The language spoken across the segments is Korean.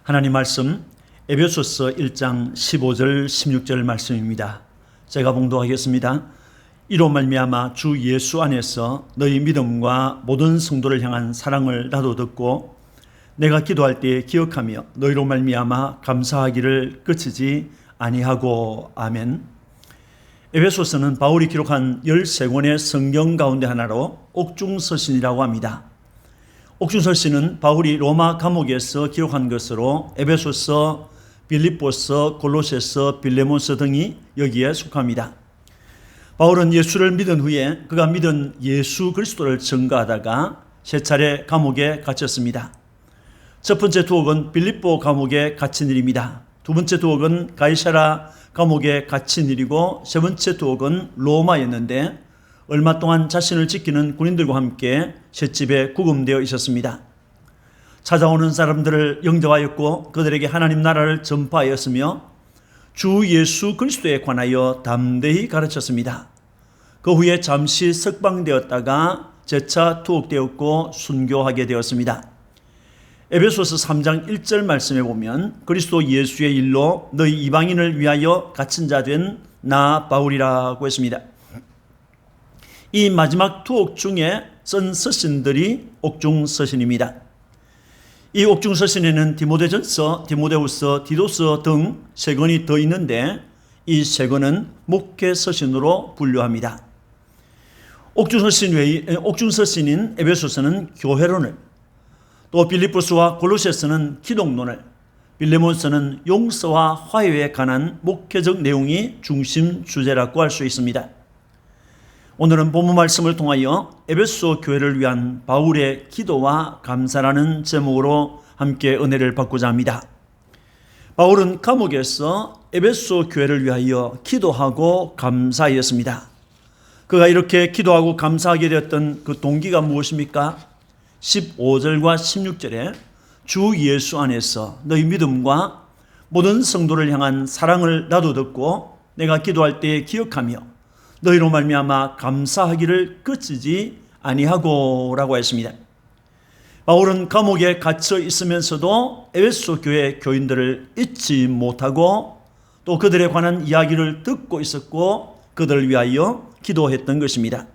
하나님 말씀 에베소서 1장 15절 16절 말씀입니다. 제가 봉독하겠습니다. 이로 말미암아 주 예수 안에서 너희 믿음과 모든 성도를 향한 사랑을 나도 듣고 내가 기도할 때 기억하며 너희로 말미암아 감사하기를 그치지 아니하고. 아멘. 에베소서는 바울이 기록한 13권의 성경 가운데 하나로 옥중서신이라고 합니다. 옥중서신은 바울이 로마 감옥에서 기록한 것으로 에베소서, 빌립보서, 골로새서, 빌레몬서 등이 여기에 속합니다. 바울은 예수를 믿은 후에 그가 믿은 예수 그리스도를 전가하다가 세 차례 감옥에 갇혔습니다. 첫 번째 투옥은 빌립보 감옥에 갇힌 일입니다. 두 번째 투옥은 가이사라 감옥에 갇힌 일이고 세 번째 투옥은 로마였는데 얼마 동안 자신을 지키는 군인들과 함께 셋집에 구금되어 있었습니다. 찾아오는 사람들을 영접하였고 그들에게 하나님 나라를 전파하였으며 주 예수 그리스도에 관하여 담대히 가르쳤습니다. 그 후에 잠시 석방되었다가 재차 투옥되었고 순교하게 되었습니다. 에베소서 3장 1절 말씀에 보면 그리스도 예수의 일로 너희 이방인을 위하여 갇힌 자 된 나 바울이라고 했습니다. 이 마지막 투옥 중에 쓴 서신들이 옥중서신입니다. 이 옥중서신에는 디모데전서, 디모데후서, 디도서 등 세 권이 더 있는데 이 세 권은 목회서신으로 분류합니다. 옥중서신인 에베소서는 교회론을, 또 빌립보서와 골로새서는 기독론을, 빌레몬서는 용서와 화해에 관한 목회적 내용이 중심 주제라고 할 수 있습니다. 오늘은 본문 말씀을 통하여 에베소 교회를 위한 바울의 기도와 감사라는 제목으로 함께 은혜를 받고자 합니다. 바울은 감옥에서 에베소 교회를 위하여 기도하고 감사하였습니다. 그가 이렇게 기도하고 감사하게 되었던 그 동기가 무엇입니까? 15절과 16절에 주 예수 안에서 너희 믿음과 모든 성도를 향한 사랑을 나도 듣고 내가 기도할 때 기억하며 너희로 말미암아 감사하기를 그치지 아니하고 라고 했습니다. 바울은 감옥에 갇혀 있으면서도 에베소 교회 교인들을 잊지 못하고 또 그들에 관한 이야기를 듣고 있었고 그들을 위하여 기도했던 것입니다.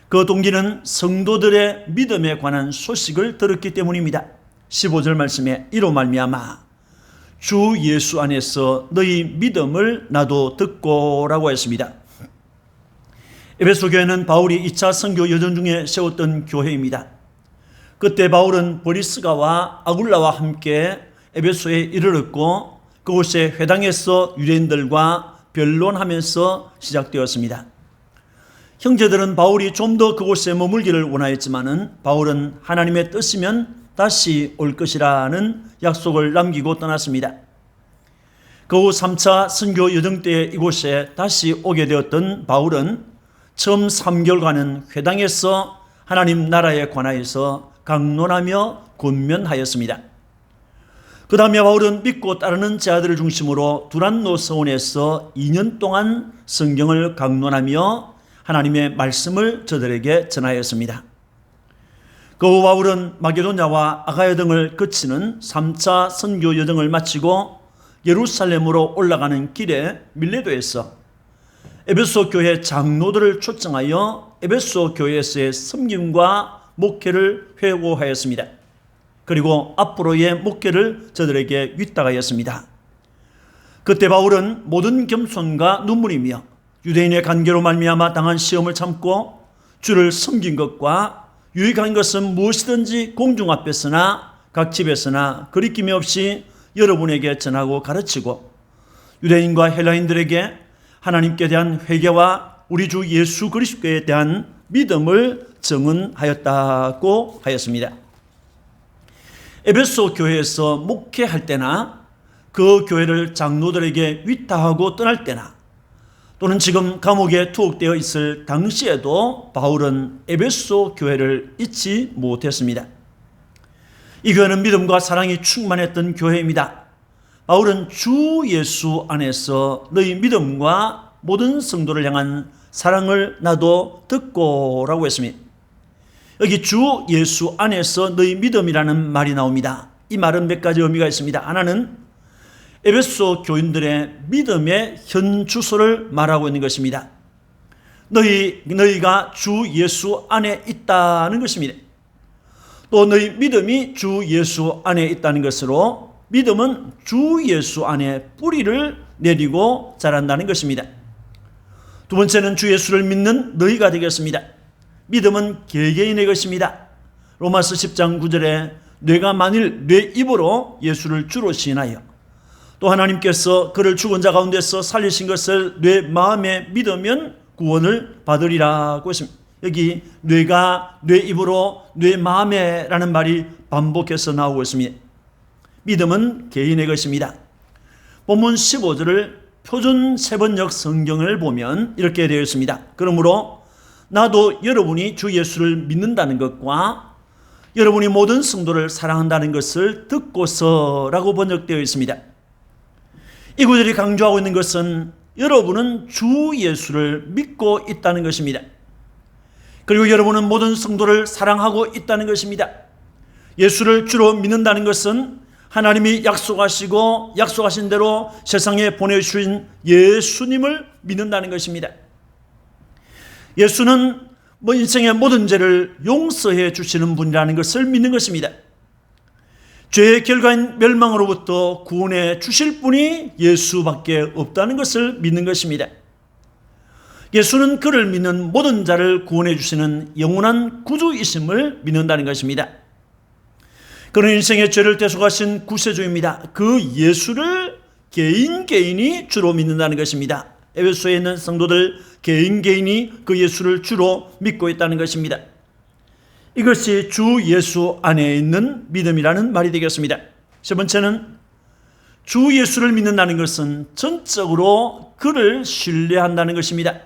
그 동기는 성도들의 믿음에 관한 소식을 들었기 때문입니다. 15절 말씀에 이로 말미암아 주 예수 안에서 너희 믿음을 나도 듣고 라고 했습니다. 에베소 교회는 바울이 2차 선교 여정 중에 세웠던 교회입니다. 그때 바울은 브리스가와 아굴라와 함께 에베소에 이르렀고 그곳에 회당에서 유대인들과 변론하면서 시작되었습니다. 형제들은 바울이 좀 더 그곳에 머물기를 원하였지만은 바울은 하나님의 뜻이면 다시 올 것이라는 약속을 남기고 떠났습니다. 그 후 3차 선교 여정 때 이곳에 다시 오게 되었던 바울은 처음 3개월간은 회당에서 하나님 나라에 관하여서 강론하며 권면하였습니다. 그 다음에 바울은 믿고 따르는 자들을 중심으로 두란노 서원에서 2년 동안 성경을 강론하며 하나님의 말씀을 저들에게 전하였습니다. 그 후 바울은 마게도냐와 아가야 등을 거치는 3차 선교 여정을 마치고 예루살렘으로 올라가는 길에 밀레도에서 에베소 교회 장로들을 초청하여 에베소 교회에서의 섬김과 목회를 회고하였습니다. 그리고 앞으로의 목회를 저들에게 위탁하였습니다. 그때 바울은 모든 겸손과 눈물이며 유대인의 관계로 말미암아 당한 시험을 참고 주를 섬긴 것과 유익한 것은 무엇이든지 공중 앞에서나 각 집에서나 거리낌이 없이 여러분에게 전하고 가르치고 유대인과 헬라인들에게 하나님께 대한 회개와 우리 주 예수 그리스도에 대한 믿음을 증언하였다고 하였습니다. 에베소 교회에서 목회할 때나 그 교회를 장로들에게 위탁하고 떠날 때나 또는 지금 감옥에 투옥되어 있을 당시에도 바울은 에베소 교회를 잊지 못했습니다. 이 교회는 믿음과 사랑이 충만했던 교회입니다. 바울은 주 예수 안에서 너희 믿음과 모든 성도를 향한 사랑을 나도 듣고 라고 했습니다. 여기 주 예수 안에서 너희 믿음이라는 말이 나옵니다. 이 말은 몇 가지 의미가 있습니다. 하나는 에베소 교인들의 믿음의 현 주소를 말하고 있는 것입니다. 너희가 주 예수 안에 있다는 것입니다. 또 너희 믿음이 주 예수 안에 있다는 것으로 믿음은 주 예수 안에 뿌리를 내리고 자란다는 것입니다. 두 번째는 주 예수를 믿는 너희가 되겠습니다. 믿음은 개개인의 것입니다. 로마서 10장 9절에 뇌가 만일 뇌 입으로 예수를 주로 시인하여 또 하나님께서 그를 죽은 자 가운데서 살리신 것을 뇌 마음에 믿으면 구원을 받으리라고 했습니다. 여기 뇌가 뇌 입으로 뇌 마음에 라는 말이 반복해서 나오고 있습니다. 믿음은 개인의 것입니다. 본문 15절을 표준 세번역 성경을 보면 이렇게 되어 있습니다. 그러므로 나도 여러분이 주 예수를 믿는다는 것과 여러분이 모든 성도를 사랑한다는 것을 듣고서라고 번역되어 있습니다. 이 구절이 강조하고 있는 것은 여러분은 주 예수를 믿고 있다는 것입니다. 그리고 여러분은 모든 성도를 사랑하고 있다는 것입니다. 예수를 주로 믿는다는 것은 하나님이 약속하시고 약속하신 대로 세상에 보내주신 예수님을 믿는다는 것입니다. 예수는 인생의 모든 죄를 용서해 주시는 분이라는 것을 믿는 것입니다. 죄의 결과인 멸망으로부터 구원해 주실 분이 예수밖에 없다는 것을 믿는 것입니다. 예수는 그를 믿는 모든 자를 구원해 주시는 영원한 구주이심을 믿는다는 것입니다. 그는 인생의 죄를 대속하신 구세주입니다. 그 예수를 개인이 주로 믿는다는 것입니다. 에베소에 있는 성도들 개인이 그 예수를 주로 믿고 있다는 것입니다. 이것이 주 예수 안에 있는 믿음이라는 말이 되겠습니다. 세 번째는 주 예수를 믿는다는 것은 전적으로 그를 신뢰한다는 것입니다.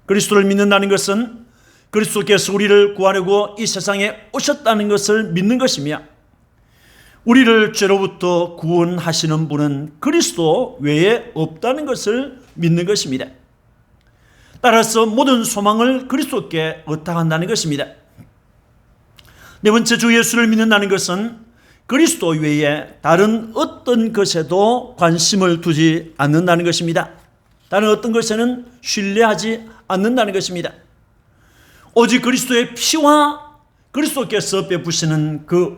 그리스도를 믿는다는 것은 그리스도께서 우리를 구하려고 이 세상에 오셨다는 것을 믿는 것이며 우리를 죄로부터 구원하시는 분은 그리스도 외에 없다는 것을 믿는 것입니다. 따라서 모든 소망을 그리스도께 의탁한다는 것입니다. 네 번째, 주 예수를 믿는다는 것은 그리스도 외에 다른 어떤 것에도 관심을 두지 않는다는 것입니다. 다른 어떤 것에는 신뢰하지 않는다는 것입니다. 오직 그리스도의 피와 그리스도께서 베푸시는 그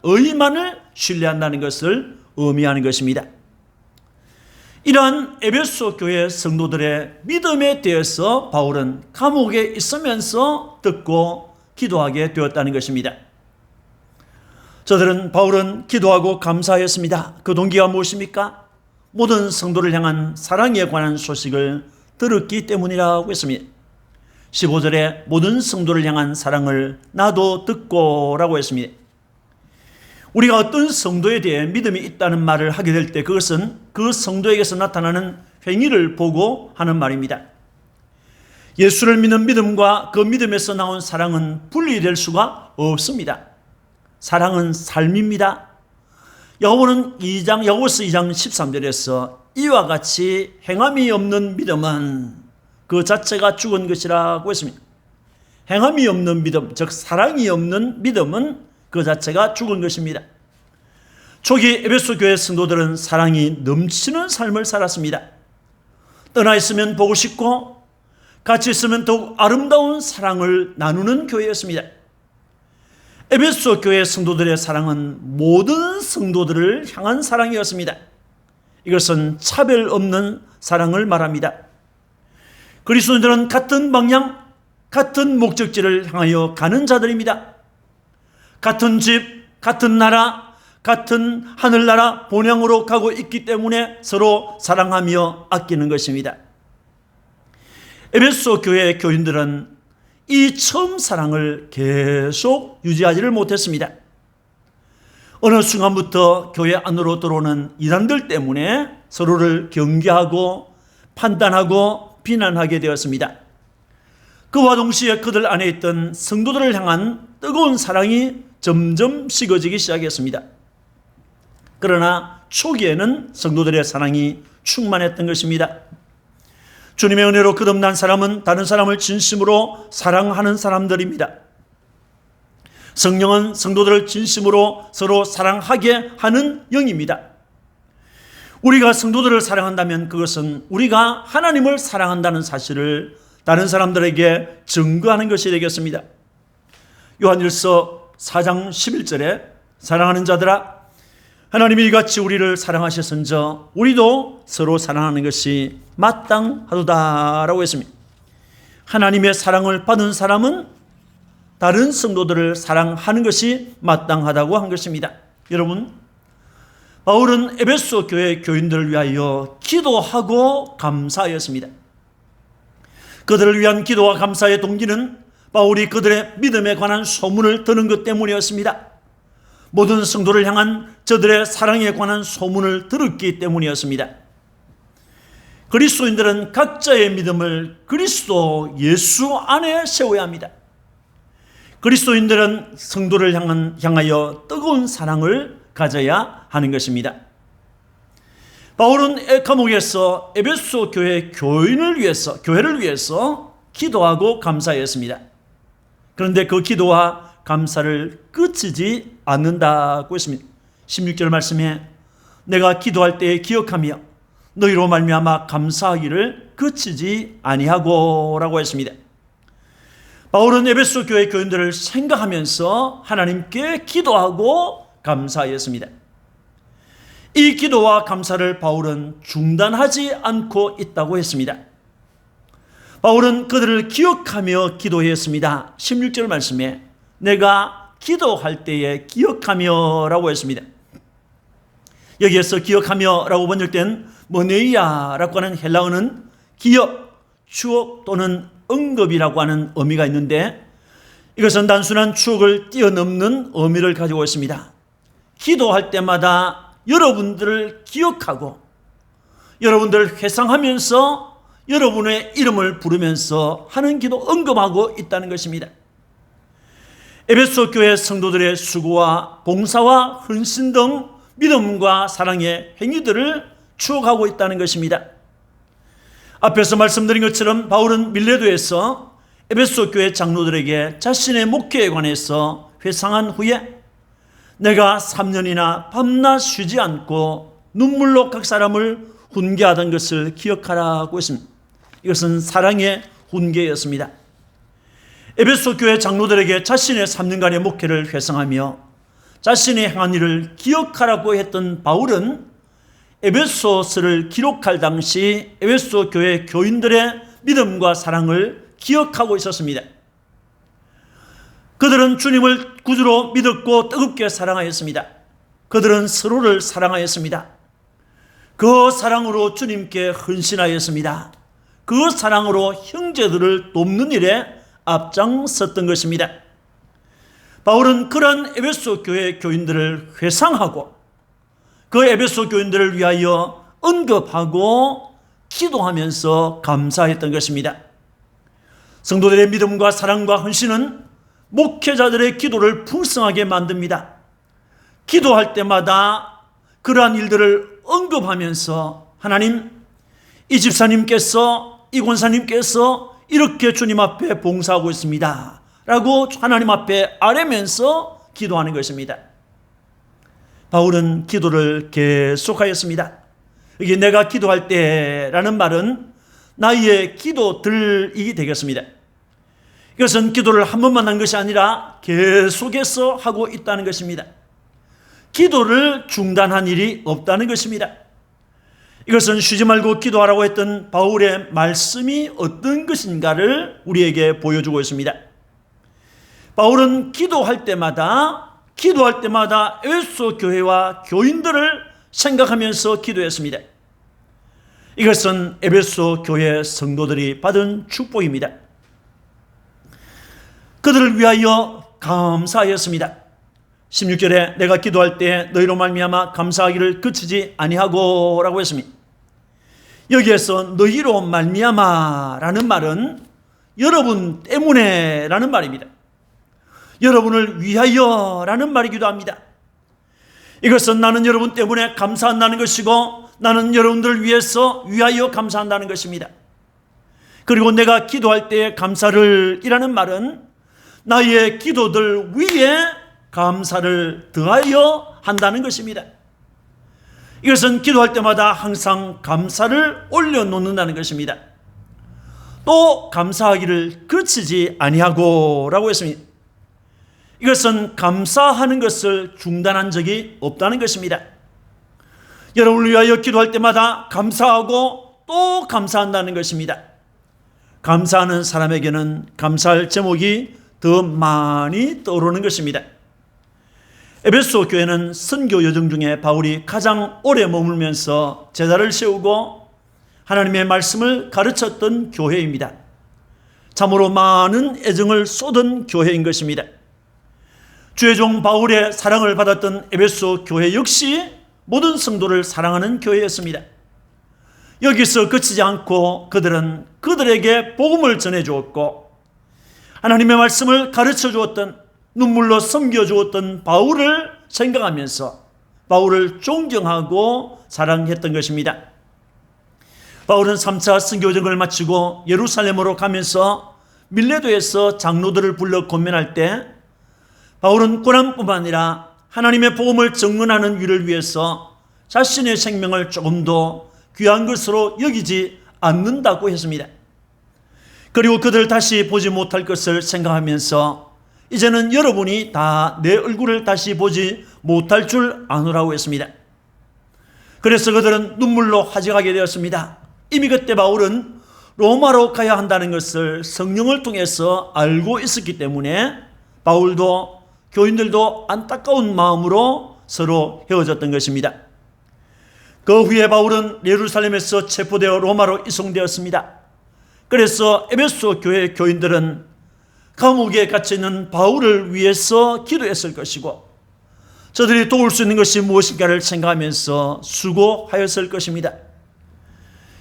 의만을 신뢰한다는 것을 의미하는 것입니다. 이러한 에베소 교회 성도들의 믿음에 대해서 바울은 감옥에 있으면서 듣고 기도하게 되었다는 것입니다. 바울은 기도하고 감사하였습니다. 그 동기가 무엇입니까? 모든 성도를 향한 사랑에 관한 소식을 들었기 때문이라고 했습니다. 15절에 모든 성도를 향한 사랑을 나도 듣고 라고 했습니다. 우리가 어떤 성도에 대해 믿음이 있다는 말을 하게 될 때 그것은 그 성도에게서 나타나는 행위를 보고 하는 말입니다. 예수를 믿는 믿음과 그 믿음에서 나온 사랑은 분리될 수가 없습니다. 사랑은 삶입니다. 야고보서 2장 13절에서 이와 같이 행함이 없는 믿음은 그 자체가 죽은 것이라고 했습니다. 행함이 없는 믿음, 즉 사랑이 없는 믿음은 그 자체가 죽은 것입니다. 초기 에베소 교회 성도들은 사랑이 넘치는 삶을 살았습니다. 떠나 있으면 보고 싶고 같이 있으면 더욱 아름다운 사랑을 나누는 교회였습니다. 에베소 교회 성도들의 사랑은 모든 성도들을 향한 사랑이었습니다. 이것은 차별 없는 사랑을 말합니다. 그리스도인들은 같은 방향, 같은 목적지를 향하여 가는 자들입니다. 같은 집, 같은 나라, 같은 하늘나라 본향으로 가고 있기 때문에 서로 사랑하며 아끼는 것입니다. 에베소 교회 교인들은 이 처음 사랑을 계속 유지하지를 못했습니다. 어느 순간부터 교회 안으로 들어오는 이단들 때문에 서로를 경계하고 판단하고 비난하게 되었습니다. 그와 동시에 그들 안에 있던 성도들을 향한 뜨거운 사랑이 점점 식어지기 시작했습니다. 그러나 초기에는 성도들의 사랑이 충만했던 것입니다. 주님의 은혜로 거듭난 사람은 다른 사람을 진심으로 사랑하는 사람들입니다. 성령은 성도들을 진심으로 서로 사랑하게 하는 영입니다. 우리가 성도들을 사랑한다면 그것은 우리가 하나님을 사랑한다는 사실을 다른 사람들에게 증거하는 것이 되겠습니다. 요한일서 4장 11절에 사랑하는 자들아 하나님이 이같이 우리를 사랑하셨은저 우리도 서로 사랑하는 것이 마땅하도다라고 했습니다. 하나님의 사랑을 받은 사람은 다른 성도들을 사랑하는 것이 마땅하다고 한 것입니다. 여러분, 바울은 에베소 교회 교인들을 위하여 기도하고 감사하였습니다. 그들을 위한 기도와 감사의 동기는 바울이 그들의 믿음에 관한 소문을 듣는 것 때문이었습니다. 모든 성도를 향한 저들의 사랑에 관한 소문을 들었기 때문이었습니다. 그리스도인들은 각자의 믿음을 그리스도 예수 안에 세워야 합니다. 그리스도인들은 성도를 향하여 뜨거운 사랑을 가져야 하는 것입니다. 바울은 감옥에서 에베소 교회 교회를 위해서 기도하고 감사했습니다. 그런데 그 기도와 감사를 끝이지 않는다고 했습니다. 16절 말씀에 내가 기도할 때에 기억하며 너희로 말미암아 감사하기를 그치지 아니하고 라고 했습니다. 바울은 에베소 교회 교인들을 생각하면서 하나님께 기도하고 감사하였습니다. 이 기도와 감사를 바울은 중단하지 않고 있다고 했습니다. 바울은 그들을 기억하며 기도했습니다. 16절 말씀에 내가 기도할 때에 기억하며 라고 했습니다. 여기에서 기억하며 라고 번역된 머네이아라고 하는 헬라어는 기억, 추억 또는 언급이라고 하는 의미가 있는데 이것은 단순한 추억을 뛰어넘는 의미를 가지고 있습니다. 기도할 때마다 여러분들을 기억하고 여러분들을 회상하면서 여러분의 이름을 부르면서 하는 기도 언급하고 있다는 것입니다. 에베소 교회 성도들의 수고와 봉사와 헌신 등 믿음과 사랑의 행위들을 추억하고 있다는 것입니다. 앞에서 말씀드린 것처럼 바울은 밀레도에서 에베소 교회 장로들에게 자신의 목회에 관해서 회상한 후에 내가 3년이나 밤낮 쉬지 않고 눈물로 각 사람을 훈계하던 것을 기억하라고 했습니다. 이것은 사랑의 훈계였습니다. 에베소 교회 장로들에게 자신의 3년간의 목회를 회상하며 자신의 행한 일을 기억하라고 했던 바울은 에베소서를 기록할 당시 에베소 교회 교인들의 믿음과 사랑을 기억하고 있었습니다. 그들은 주님을 구주로 믿었고 뜨겁게 사랑하였습니다. 그들은 서로를 사랑하였습니다. 그 사랑으로 주님께 헌신하였습니다. 그 사랑으로 형제들을 돕는 일에 앞장섰던 것입니다. 바울은 그런 에베소 교회 교인들을 회상하고 그 에베소 교인들을 위하여 언급하고 기도하면서 감사했던 것입니다. 성도들의 믿음과 사랑과 헌신은 목회자들의 기도를 풍성하게 만듭니다. 기도할 때마다 그러한 일들을 언급하면서 하나님, 이 집사님께서, 이 권사님께서 이렇게 주님 앞에 봉사하고 있습니다 라고 하나님 앞에 아뢰면서 기도하는 것입니다. 바울은 기도를 계속하였습니다. 여기 내가 기도할 때라는 말은 나의 기도들이 되겠습니다. 이것은 기도를 한 번만 한 것이 아니라 계속해서 하고 있다는 것입니다. 기도를 중단한 일이 없다는 것입니다. 이것은 쉬지 말고 기도하라고 했던 바울의 말씀이 어떤 것인가를 우리에게 보여주고 있습니다. 바울은 기도할 때마다 에베소 교회와 교인들을 생각하면서 기도했습니다. 이것은 에베소 교회 성도들이 받은 축복입니다. 그들을 위하여 감사하였습니다. 16절에 내가 기도할 때 너희로 말미암아 감사하기를 그치지 아니하고 라고 했습니다. 여기에서 너희로 말미암아라는 말은 여러분 때문에 라는 말입니다. 여러분을 위하여라는 말이기도 합니다. 이것은 나는 여러분 때문에 감사한다는 것이고 나는 여러분들을 위하여 감사한다는 것입니다. 그리고 내가 기도할 때의 감사를 이라는 말은 나의 기도들 위에 감사를 더하여 한다는 것입니다. 이것은 기도할 때마다 항상 감사를 올려놓는다는 것입니다. 또 감사하기를 그치지 아니하고 라고 했습니다. 이것은 감사하는 것을 중단한 적이 없다는 것입니다. 여러분을 위하여 기도할 때마다 감사하고 또 감사한다는 것입니다. 감사하는 사람에게는 감사할 제목이 더 많이 떠오르는 것입니다. 에베소 교회는 선교 여정 중에 바울이 가장 오래 머물면서 제자를 세우고 하나님의 말씀을 가르쳤던 교회입니다. 참으로 많은 애정을 쏟은 교회인 것입니다. 주의 종 바울의 사랑을 받았던 에베소 교회 역시 모든 성도를 사랑하는 교회였습니다. 여기서 그치지 않고 그들은 그들에게 복음을 전해주었고 하나님의 말씀을 가르쳐 주었던, 눈물로 섬겨주었던 바울을 생각하면서 바울을 존경하고 사랑했던 것입니다. 바울은 3차 선교여정을 마치고 예루살렘으로 가면서 밀레도에서 장로들을 불러 권면할 때 바울은 고난뿐만 아니라 하나님의 복음을 증언하는 일을 위해서 자신의 생명을 조금 더 귀한 것으로 여기지 않는다고 했습니다. 그리고 그들 다시 보지 못할 것을 생각하면서 이제는 여러분이 다 내 얼굴을 다시 보지 못할 줄 아노라고 했습니다. 그래서 그들은 눈물로 화제하게 되었습니다. 이미 그때 바울은 로마로 가야 한다는 것을 성령을 통해서 알고 있었기 때문에 바울도 교인들도 안타까운 마음으로 서로 헤어졌던 것입니다. 그 후에 바울은 예루살렘에서 체포되어 로마로 이송되었습니다. 그래서 에베소 교회 교인들은 감옥에 갇혀있는 바울을 위해서 기도했을 것이고 저들이 도울 수 있는 것이 무엇인가를 생각하면서 수고하였을 것입니다.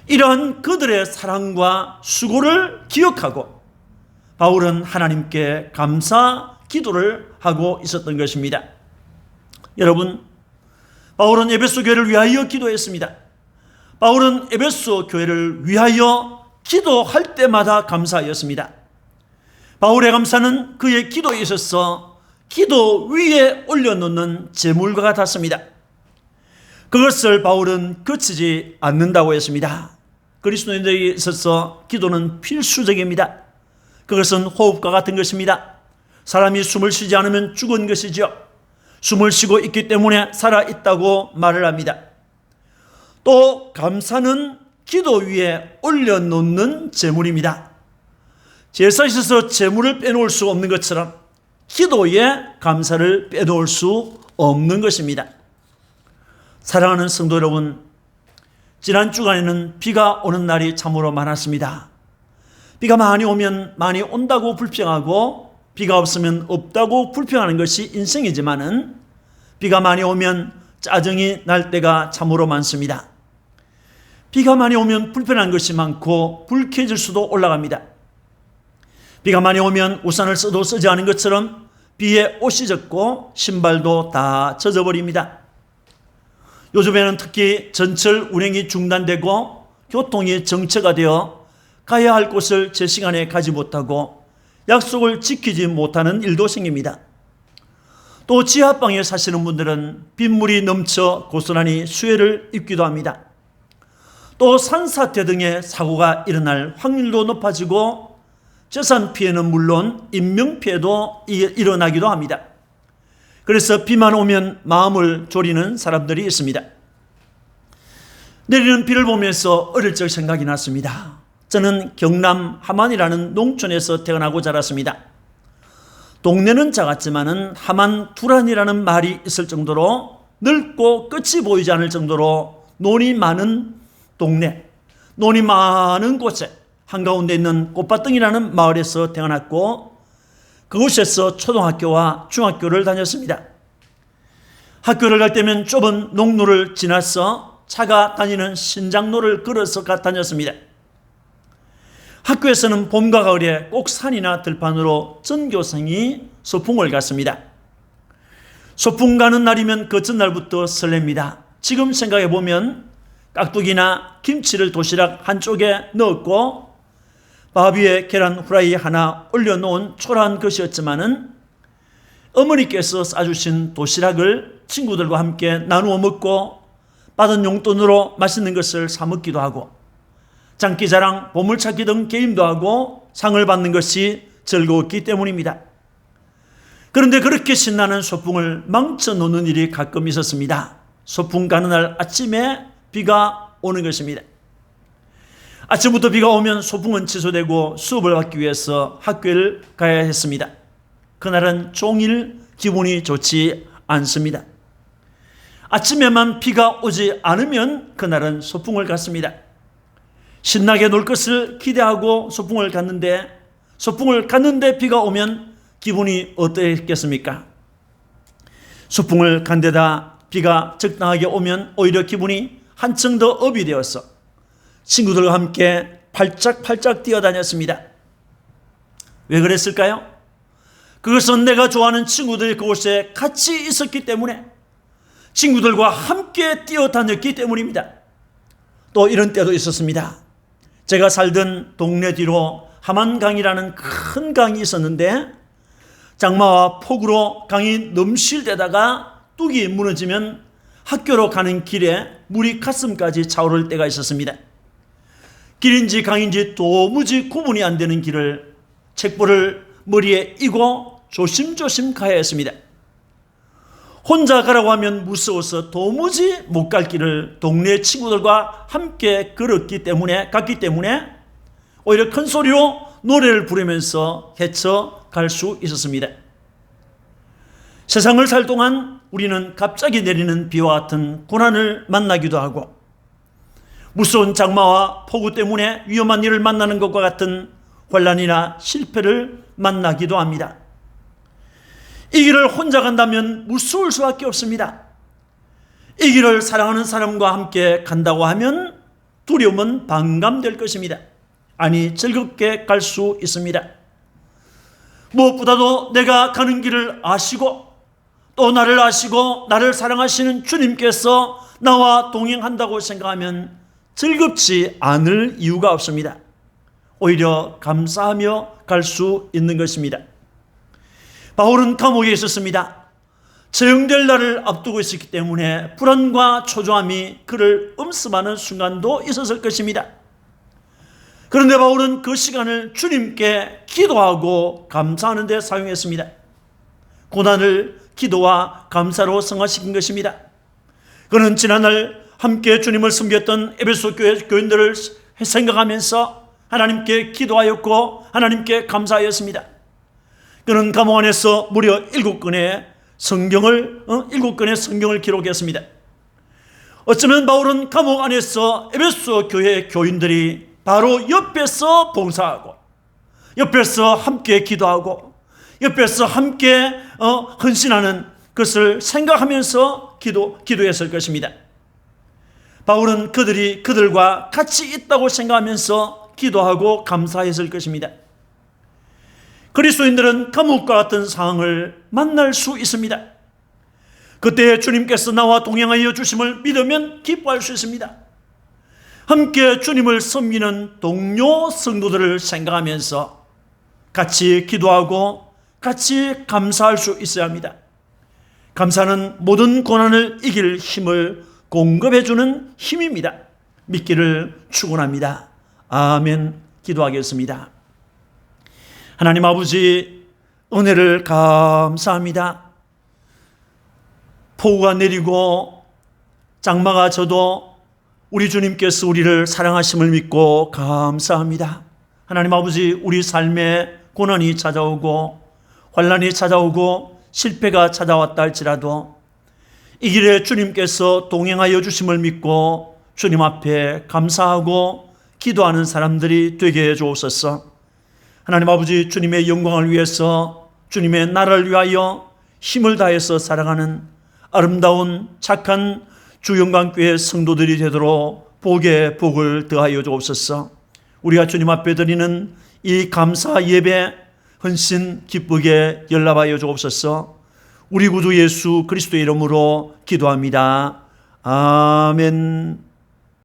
이러한 그들의 사랑과 수고를 기억하고 바울은 하나님께 감사 기도를 하고 있었던 것입니다. 여러분, 바울은 에베소 교회를 위하여 기도했습니다. 바울은 에베소 교회를 위하여 기도할 때마다 감사하였습니다. 바울의 감사는 그의 기도에 있어서 기도 위에 올려놓는 제물과 같았습니다. 그것을 바울은 그치지 않는다고 했습니다. 그리스도인들에게 있어서 기도는 필수적입니다. 그것은 호흡과 같은 것입니다. 사람이 숨을 쉬지 않으면 죽은 것이죠. 숨을 쉬고 있기 때문에 살아있다고 말을 합니다. 또 감사는 기도 위에 올려놓는 제물입니다. 제사에 있어서 제물을 빼놓을 수 없는 것처럼 기도에 감사를 빼놓을 수 없는 것입니다. 사랑하는 성도 여러분, 지난 주간에는 비가 오는 날이 참으로 많았습니다. 비가 많이 오면 많이 온다고 불평하고 비가 없으면 없다고 불평하는 것이 인생이지만은 비가 많이 오면 짜증이 날 때가 참으로 많습니다. 비가 많이 오면 불편한 것이 많고 불쾌해질 수도 올라갑니다. 비가 많이 오면 우산을 써도 쓰지 않은 것처럼 비에 옷이 젖고 신발도 다 젖어버립니다. 요즘에는 특히 전철 운행이 중단되고 교통이 정체가 되어 가야 할 곳을 제 시간에 가지 못하고 약속을 지키지 못하는 일도 생깁니다. 또 지하방에 사시는 분들은 빗물이 넘쳐 고스란히 수해를 입기도 합니다. 또 산사태 등의 사고가 일어날 확률도 높아지고 재산 피해는 물론 인명피해도 일어나기도 합니다. 그래서 비만 오면 마음을 졸이는 사람들이 있습니다. 내리는 비를 보면서 어릴 적 생각이 났습니다. 저는 경남 함안이라는 농촌에서 태어나고 자랐습니다. 동네는 작았지만은 함안 두란이라는 말이 있을 정도로 넓고 끝이 보이지 않을 정도로 논이 많은 동네, 논이 많은 곳에 한가운데 있는 꽃밭등이라는 마을에서 태어났고 그곳에서 초등학교와 중학교를 다녔습니다. 학교를 갈 때면 좁은 농로를 지나서 차가 다니는 신장로를 걸어서 다녔습니다. 학교에서는 봄과 가을에 꼭 산이나 들판으로 전교생이 소풍을 갔습니다. 소풍 가는 날이면 그 전날부터 설렙니다. 지금 생각해 보면 깍두기나 김치를 도시락 한쪽에 넣었고 밥 위에 계란 후라이 하나 올려놓은 초라한 것이었지만은 어머니께서 싸주신 도시락을 친구들과 함께 나누어 먹고 받은 용돈으로 맛있는 것을 사 먹기도 하고 장기자랑, 보물찾기 등 게임도 하고 상을 받는 것이 즐거웠기 때문입니다. 그런데 그렇게 신나는 소풍을 망쳐놓는 일이 가끔 있었습니다. 소풍 가는 날 아침에 비가 오는 것입니다. 아침부터 비가 오면 소풍은 취소되고 수업을 받기 위해서 학교를 가야 했습니다. 그날은 종일 기분이 좋지 않습니다. 아침에만 비가 오지 않으면 그날은 소풍을 갔습니다. 신나게 놀 것을 기대하고 소풍을 갔는데 비가 오면 기분이 어떠했겠습니까? 소풍을 간 데다 비가 적당하게 오면 오히려 기분이 한층 더 업이 되어서 친구들과 함께 팔짝팔짝 뛰어다녔습니다. 왜 그랬을까요? 그것은 내가 좋아하는 친구들이 그곳에 같이 있었기 때문에, 친구들과 함께 뛰어다녔기 때문입니다. 또 이런 때도 있었습니다. 제가 살던 동네 뒤로 함안강이라는 큰 강이 있었는데 장마와 폭우로 강이 넘실대다가 뚝이 무너지면 학교로 가는 길에 물이 가슴까지 차오를 때가 있었습니다. 길인지 강인지 도무지 구분이 안 되는 길을 책보를 머리에 이고 조심조심 가야 했습니다. 혼자 가라고 하면 무서워서 도무지 못 갈 길을 동네 친구들과 함께 갔기 때문에 오히려 큰 소리로 노래를 부르면서 헤쳐갈 수 있었습니다. 세상을 살 동안 우리는 갑자기 내리는 비와 같은 고난을 만나기도 하고 무서운 장마와 폭우 때문에 위험한 일을 만나는 것과 같은 환난이나 실패를 만나기도 합니다. 이 길을 혼자 간다면 무서울 수밖에 없습니다. 이 길을 사랑하는 사람과 함께 간다고 하면 두려움은 반감될 것입니다. 아니, 즐겁게 갈 수 있습니다. 무엇보다도 내가 가는 길을 아시고 또 나를 아시고 나를 사랑하시는 주님께서 나와 동행한다고 생각하면 즐겁지 않을 이유가 없습니다. 오히려 감사하며 갈 수 있는 것입니다. 바울은 감옥에 있었습니다. 처형될 날을 앞두고 있었기 때문에 불안과 초조함이 그를 엄습하는 순간도 있었을 것입니다. 그런데 바울은 그 시간을 주님께 기도하고 감사하는 데 사용했습니다. 고난을 기도와 감사로 승화시킨 것입니다. 그는 지난날 함께 주님을 섬겼던 에베소 교회 교인들을 생각하면서 하나님께 기도하였고 하나님께 감사하였습니다. 그는 감옥 안에서 무려 7권의 성경을 기록했습니다. 어쩌면 바울은 감옥 안에서 에베소 교회 교인들이 바로 옆에서 봉사하고 옆에서 함께 기도하고 옆에서 함께 헌신하는 것을 생각하면서 기도했을 것입니다. 바울은 그들과 같이 있다고 생각하면서 기도하고 감사했을 것입니다. 그리스도인들은 감옥과 같은 상황을 만날 수 있습니다. 그때 주님께서 나와 동행하여 주심을 믿으면 기뻐할 수 있습니다. 함께 주님을 섬기는 동료 성도들을 생각하면서 같이 기도하고 같이 감사할 수 있어야 합니다. 감사는 모든 고난을 이길 힘을 공급해주는 힘입니다. 믿기를 축원합니다. 아멘. 기도하겠습니다. 하나님 아버지, 은혜를 감사합니다. 폭우가 내리고 장마가 져도 우리 주님께서 우리를 사랑하심을 믿고 감사합니다. 하나님 아버지, 우리 삶에 고난이 찾아오고 환난이 찾아오고 실패가 찾아왔다 할지라도 이 길에 주님께서 동행하여 주심을 믿고 주님 앞에 감사하고 기도하는 사람들이 되게 해 주옵소서. 하나님 아버지, 주님의 영광을 위해서 주님의 나라를 위하여 힘을 다해서 살아가는 아름다운 착한 주영광교회 성도들이 되도록 복에 복을 더하여 주옵소서. 우리가 주님 앞에 드리는 이 감사 예배 헌신 기쁘게 연락하여 주옵소서. 우리 구주 예수 그리스도의 이름으로 기도합니다. 아멘.